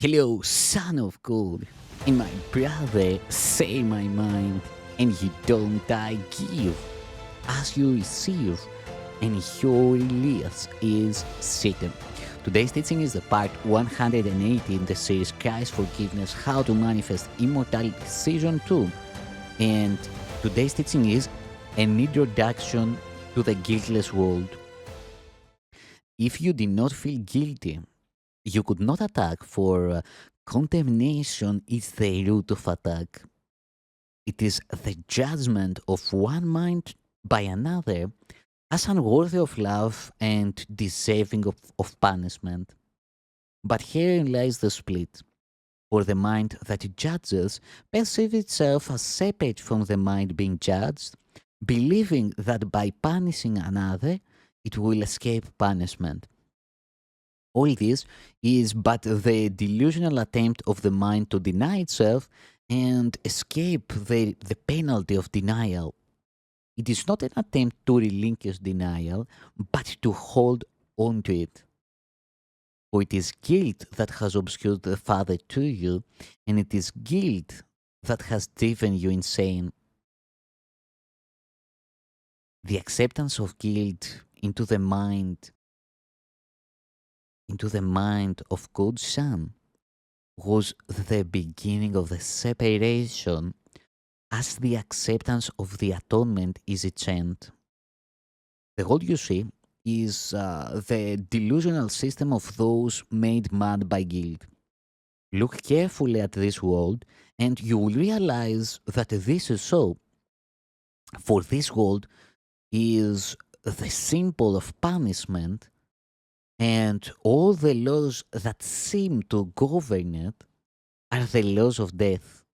Hello, son of God, and my brother, say my mind, and you don't I give, as you receive, and your release is Satan. Today's teaching is the part 180 in the series Christ's Forgiveness, How to Manifest Immortality Season 2. And today's teaching is an introduction to the guiltless world. If you did not feel guilty, you could not attack, for condemnation is the root of attack. It is the judgment of one mind by another as unworthy of love and deserving of punishment. But herein lies the split. For the mind that judges perceives itself as separate from the mind being judged, believing that by punishing another it will escape punishment. All this is but the delusional attempt of the mind to deny itself and escape the penalty of denial. It is not an attempt to relinquish denial, but to hold on to it. For it is guilt that has obscured the Father to you, and it is guilt that has driven you insane. The acceptance of guilt into the mind of God's Son was the beginning of the separation, as the acceptance of the atonement is its end. The world you see is the delusional system of those made mad by guilt. Look carefully at this world and you will realize that this is so. For this world is the symbol of punishment, and all the laws that seem to govern it are the laws of death.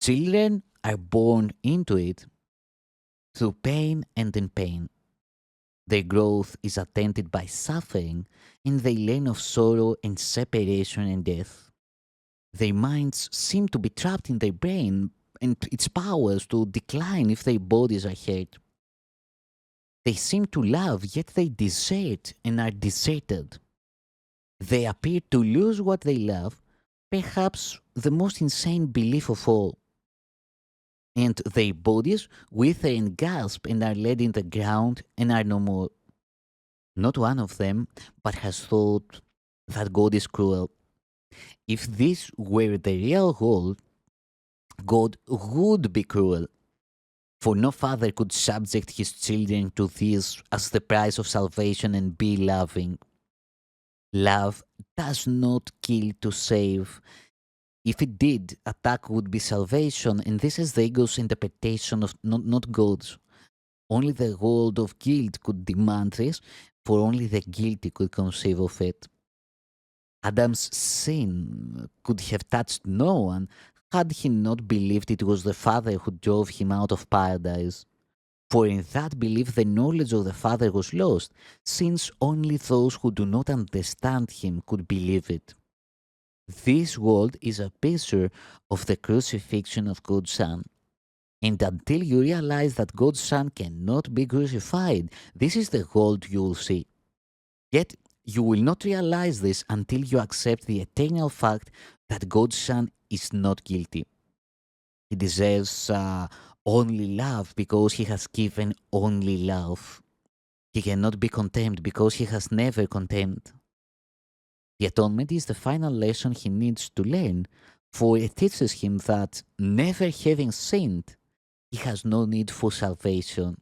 Children are born into it through pain and in pain. Their growth is attended by suffering, and they learn of sorrow and separation and death. Their minds seem to be trapped in their brain, and its powers to decline if their bodies are hurt. They seem to love, yet they desert and are deserted. They appear to lose what they love, perhaps the most insane belief of all. And their bodies wither and gasp and are laid in the ground and are no more. Not one of them but has thought that God is cruel. If this were the real world, God would be cruel. For no father could subject his children to this as the price of salvation and be loving. Love does not kill to save. If it did, attack would be salvation, and this is the ego's interpretation of not God's. Only the world of guilt could demand this, for only the guilty could conceive of it. Adam's sin could have touched no one had he not believed it was the Father who drove him out of paradise. For in that belief the knowledge of the Father was lost, since only those who do not understand him could believe it. This world is a picture of the crucifixion of God's Son. And until you realize that God's Son cannot be crucified, this is the world you will see. Yet you will not realize this until you accept the eternal fact that God's Son is not guilty. He deserves only love because he has given only love. He cannot be condemned because he has never condemned. The atonement is the final lesson he needs to learn, for it teaches him that, never having sinned, he has no need for salvation.